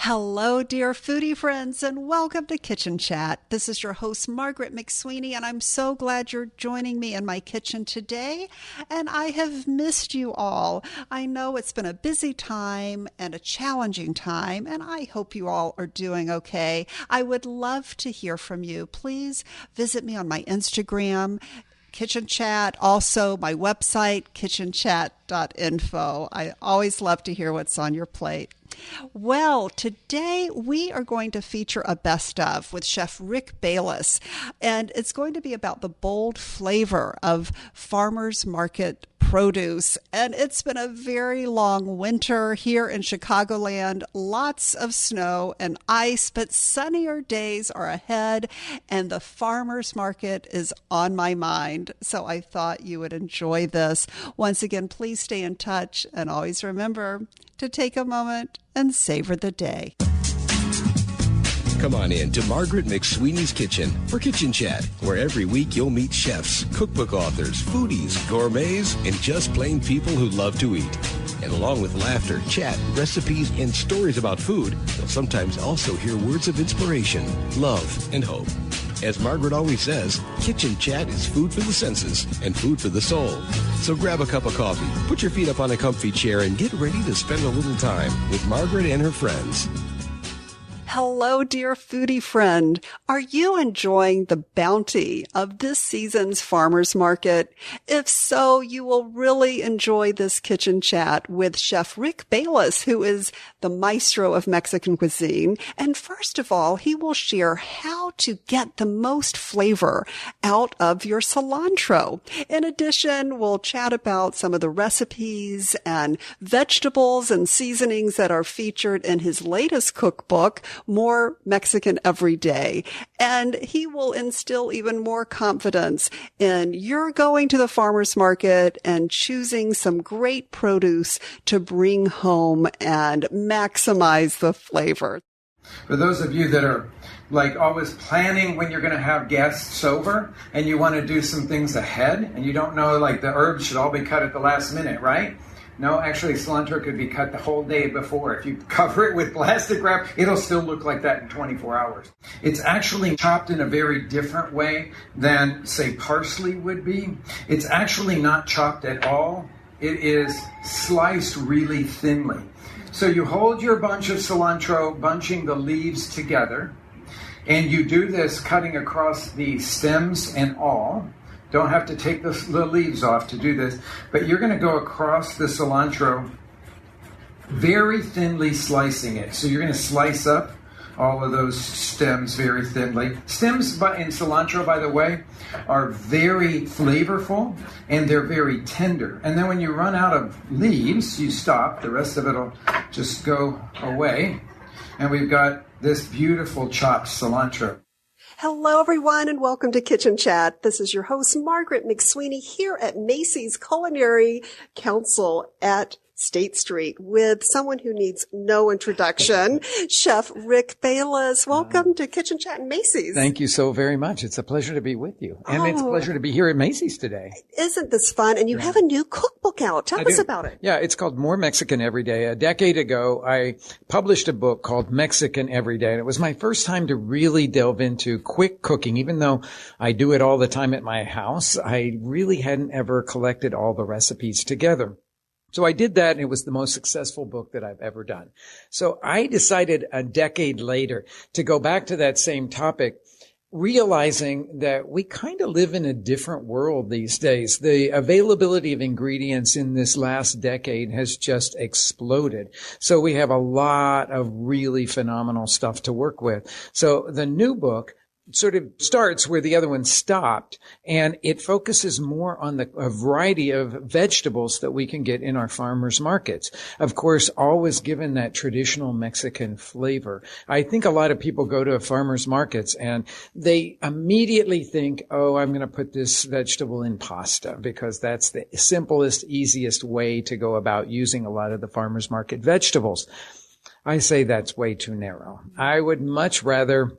Hello, dear foodie friends, and welcome to Kitchen Chat. This is your host, Margaret McSweeney, and I'm so glad you're joining me in my kitchen today. And I have missed you all. I know it's been a busy time and a challenging time, and I hope you all are doing okay. I would love to hear from you. Please visit me on my Instagram, Kitchen Chat, also my website, kitchenchat.info. I always love to hear what's on your plate. Well, today we are going to feature a best of with Chef Rick Bayless, and it's going to be about the bold flavor of farmers market produce. And it's been a very long winter here in Chicagoland, lots of snow and ice, but sunnier days are ahead, and the farmers market is on my mind. So I thought you would enjoy this. Once again, please stay in touch, and always remember to take a moment and savor the day. Come on in to Margaret McSweeney's Kitchen for Kitchen Chat, where every week you'll meet chefs, cookbook authors, foodies, gourmets, and just plain people who love to eat. And along with laughter, chat, recipes, and stories about food, you'll sometimes also hear words of inspiration, love, and hope. As Margaret always says, Kitchen Chat is food for the senses and food for the soul. So grab a cup of coffee, put your feet up on a comfy chair, and get ready to spend a little time with Margaret and her friends. Hello, dear foodie friend. Are you enjoying the bounty of this season's farmers market? If so, you will really enjoy this kitchen chat with Chef Rick Bayless, who is the maestro of Mexican cuisine. And first of all, he will share how to get the most flavor out of your cilantro. In addition, we'll chat about some of the recipes and vegetables and seasonings that are featured in his latest cookbook, More Mexican Every Day. And he will instill even more confidence in your going to the farmer's market and choosing some great produce to bring home and maximize the flavor. For those of you that are like always planning when you're going to have guests over and you want to do some things ahead and you don't know, like the herbs should all be cut at the last minute, right? No, actually, cilantro could be cut the whole day before. If you cover it with plastic wrap, it'll still look like that in 24 hours. It's actually chopped in a very different way than, say, parsley would be. It's actually not chopped at all. It is sliced really thinly. So you hold your bunch of cilantro, bunching the leaves together, and you do this cutting across the stems and all. Don't have to take the leaves off to do this, but you're going to go across the cilantro very thinly slicing it. So you're going to slice up all of those stems very thinly. Stems in cilantro, by the way, are very flavorful and they're very tender. And then when you run out of leaves, you stop. The rest of it will just go away. And we've got this beautiful chopped cilantro. Hello, everyone, and welcome to Kitchen Chat. This is your host, Margaret McSweeney, here at Macy's Culinary Council at State Street with someone who needs no introduction, Chef Rick Bayless. Welcome to Kitchen Chat and Macy's. Thank you so very much. It's a pleasure to be with you. And it's a pleasure to be here at Macy's today. Isn't this fun? And you have a new cookbook out. Tell us about it. Yeah, it's called More Mexican Every Day. A decade ago, I published a book called Mexican Every Day. And it was my first time to really delve into quick cooking. Even though I do it all the time at my house, I really hadn't ever collected all the recipes together. So I did that, and it was the most successful book that I've ever done. So I decided a decade later to go back to that same topic, realizing that we kind of live in a different world these days. The availability of ingredients in this last decade has just exploded. So we have a lot of really phenomenal stuff to work with. So the new book sort of starts where the other one stopped, and it focuses more on a variety of vegetables that we can get in our farmers markets. Of course, always given that traditional Mexican flavor. I think a lot of people go to farmers markets and they immediately think, oh, I'm going to put this vegetable in pasta because that's the simplest, easiest way to go about using a lot of the farmers market vegetables. I say that's way too narrow. I would much rather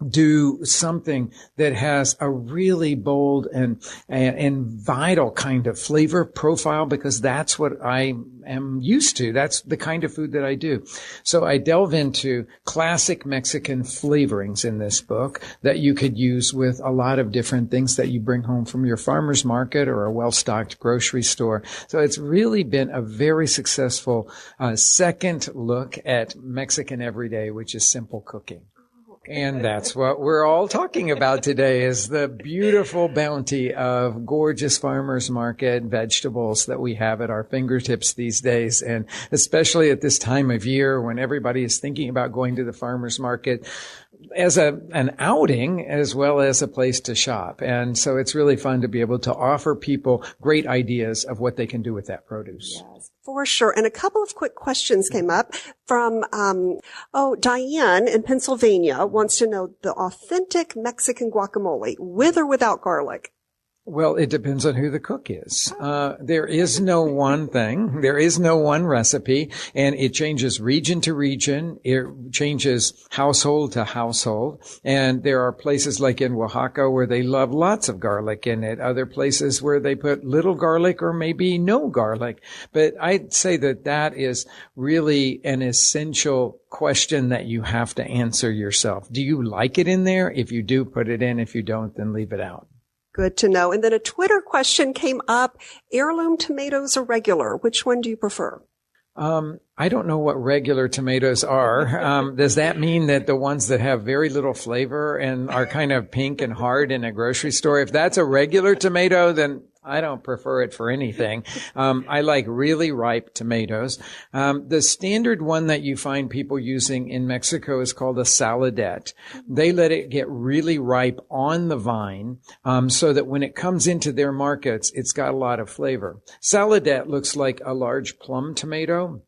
do something that has a really bold and vital kind of flavor profile, because that's what I am used to. That's the kind of food that I do. So I delve into classic Mexican flavorings in this book that you could use with a lot of different things that you bring home from your farmer's market or a well-stocked grocery store. So it's really been a very successful second look at Mexican everyday, which is simple cooking. And that's what we're all talking about today, is the beautiful bounty of gorgeous farmers market vegetables that we have at our fingertips these days. And especially at this time of year when everybody is thinking about going to the farmers market as an outing as well as a place to shop. And so it's really fun to be able to offer people great ideas of what they can do with that produce. Yes, for sure. And a couple of quick questions came up from, Diane in Pennsylvania wants to know the authentic Mexican guacamole with or without garlic. Well, it depends on who the cook is. There is no one thing. There is no one recipe, and it changes region to region. It changes household to household. And there are places like in Oaxaca where they love lots of garlic in it. Other places where they put little garlic or maybe no garlic. But I'd say that that is really an essential question that you have to answer yourself. Do you like it in there? If you do, put it in. If you don't, then leave it out. Good to know. And then a Twitter question came up. Heirloom tomatoes or regular? Which one do you prefer? I don't know what regular tomatoes are. Does that mean that the ones that have very little flavor and are kind of pink and hard in a grocery store, if that's a regular tomato, then I don't prefer it for anything. I like really ripe tomatoes. The standard one that you find people using in Mexico is called a saladette. They let it get really ripe on the vine, so that when it comes into their markets, it's got a lot of flavor. Saladette looks like a large plum tomato.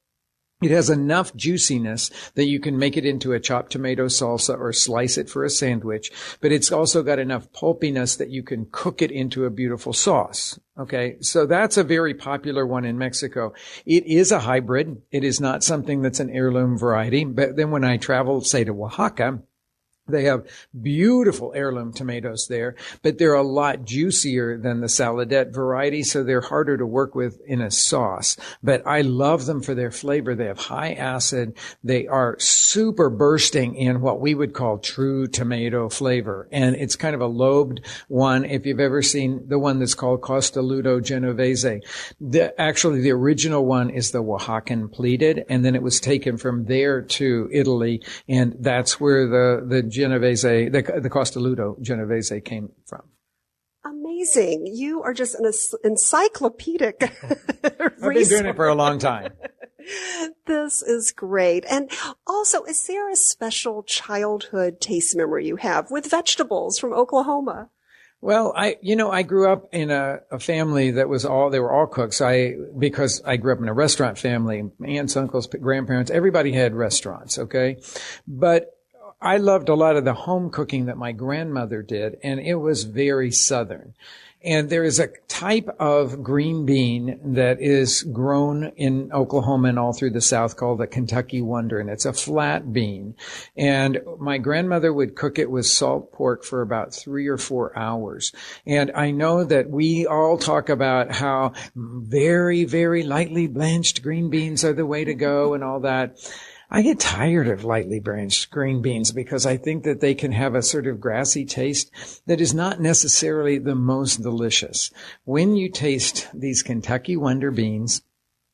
It has enough juiciness that you can make it into a chopped tomato salsa or slice it for a sandwich, but it's also got enough pulpiness that you can cook it into a beautiful sauce. Okay, so that's a very popular one in Mexico. It is a hybrid. It is not something that's an heirloom variety, but then when I travel, say, to Oaxaca, they have beautiful heirloom tomatoes there, but they're a lot juicier than the saladette variety, so they're harder to work with in a sauce. But I love them for their flavor. They have high acid. They are super bursting in what we would call true tomato flavor. And it's kind of a lobed one. If you've ever seen the one that's called Costalluto Genovese, actually the original one is the Oaxacan pleated, and then it was taken from there to Italy, and that's where the Genovese, the Costalluto Genovese came from. Amazing. You are just an encyclopedic I've been doing it for a long time. This is great. And also, is there a special childhood taste memory you have with vegetables from Oklahoma? Well, I grew up in a family that they were all cooks. Because I grew up in a restaurant family, aunts, uncles, grandparents, everybody had restaurants, okay? But I loved a lot of the home cooking that my grandmother did, and it was very Southern. And there is a type of green bean that is grown in Oklahoma and all through the South called the Kentucky Wonder, and it's a flat bean. And my grandmother would cook it with salt pork for about 3 or 4 hours. And I know that we all talk about how very, very lightly blanched green beans are the way to go and all that. I get tired of lightly blanched green beans because I think that they can have a sort of grassy taste that is not necessarily the most delicious. When you taste these Kentucky Wonder beans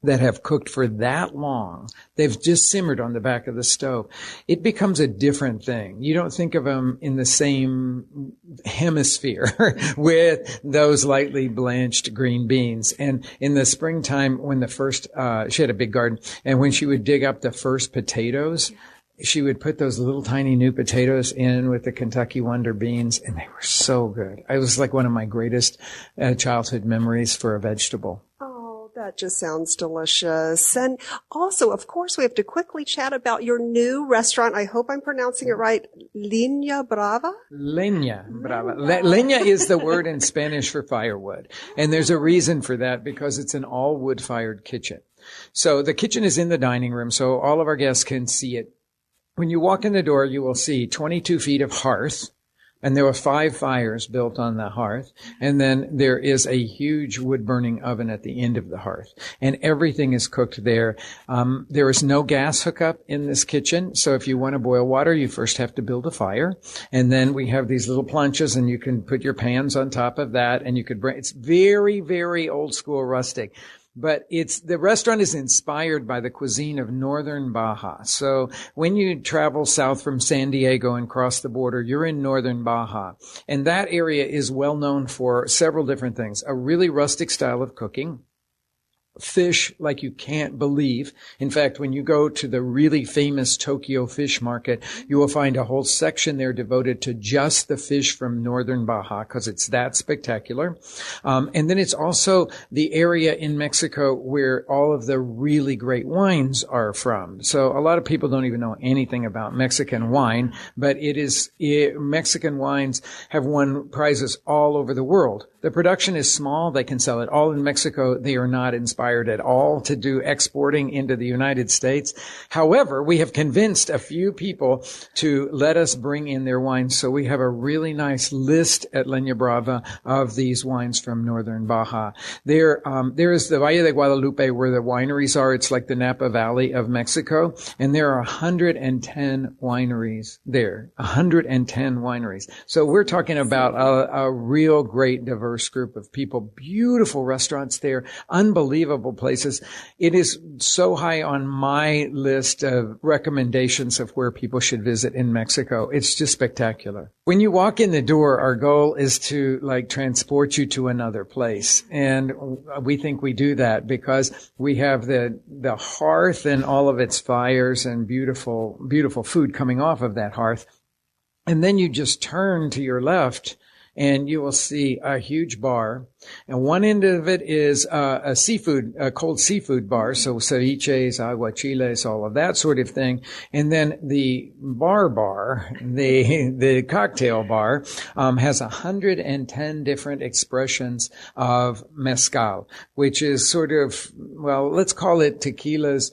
that have cooked for that long, they've just simmered on the back of the stove, it becomes a different thing. You don't think of them in the same hemisphere with those lightly blanched green beans. And in the springtime, when she had a big garden, and when she would dig up the first potatoes, she would put those little tiny new potatoes in with the Kentucky Wonder beans, and they were so good. It was like one of my greatest childhood memories for a vegetable. That just sounds delicious. And also, of course, we have to quickly chat about your new restaurant. I hope I'm pronouncing it right. Leña Brava? Leña Brava. Leña is the word in Spanish for firewood. And there's a reason for that, because it's an all wood-fired kitchen. So the kitchen is in the dining room, so all of our guests can see it When you walk in the door, you will see 22 feet of hearth. And there were 5 fires built on the hearth. And then there is a huge wood-burning oven at the end of the hearth. And everything is cooked there. There is no gas hookup in this kitchen. So if you want to boil water, you first have to build a fire. And then we have these little planchas, and you can put your pans on top of that. And you could bring, it's very, very old school rustic. But the restaurant is inspired by the cuisine of northern Baja. So when you travel south from San Diego and cross the border, you're in northern Baja. And that area is well known for several different things. A really rustic style of cooking. Fish like you can't believe. In fact, when you go to the really famous Tokyo fish market, you will find a whole section there devoted to just the fish from northern Baja because it's that spectacular. And then it's also the area in Mexico where all of the really great wines are from. So a lot of people don't even know anything about Mexican wine, but Mexican wines have won prizes all over the world. The production is small. They can sell it all in Mexico. They are not inspired at all to do exporting into the United States. However, we have convinced a few people to let us bring in their wines. So we have a really nice list at Leña Brava of these wines from northern Baja. There is the Valle de Guadalupe where the wineries are. It's like the Napa Valley of Mexico. And there are 110 wineries there. 110 wineries. So we're talking about a real great diverse group of people, beautiful restaurants there, unbelievable places. It is so high on my list of recommendations of where people should visit in Mexico. It's just spectacular. When you walk in the door, our goal is to transport you to another place. And we think we do that because we have the hearth and all of its fires and beautiful, beautiful food coming off of that hearth. And then you just turn to your left and you will see a huge bar. And one end of it is a cold seafood bar, so ceviches, aguachiles, all of that sort of thing. And then the the cocktail bar, has 110 different expressions of mezcal, which is sort of, let's call it tequila's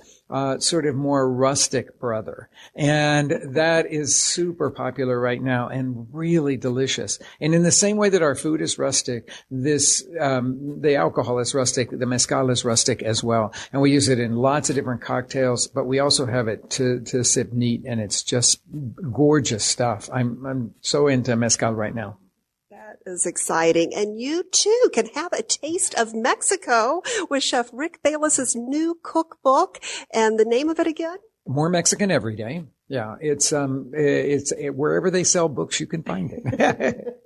sort of more rustic brother. And that is super popular right now and really delicious. And in the same way that our food is rustic, the alcohol is rustic, the mezcal is rustic as well. And we use it in lots of different cocktails, but we also have it to sip neat, and it's just gorgeous stuff. I'm so into mezcal right now. Is exciting. And you too can have a taste of Mexico with Chef Rick Bayless's new cookbook. And the name of it again? More Mexican Every Day. Yeah, it's wherever they sell books, you can find it.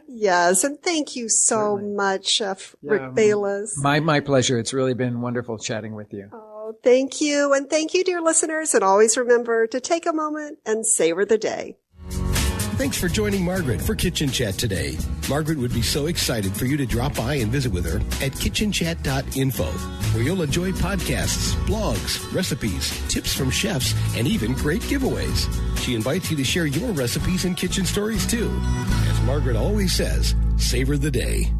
Yes, and thank you so much, Chef Rick Bayless. My pleasure. It's really been wonderful chatting with you. Oh, thank you. And thank you, dear listeners. And always remember to take a moment and savor the day. Thanks for joining Margaret for Kitchen Chat today. Margaret would be so excited for you to drop by and visit with her at kitchenchat.info, where you'll enjoy podcasts, blogs, recipes, tips from chefs, and even great giveaways. She invites you to share your recipes and kitchen stories too. As Margaret always says, savor the day.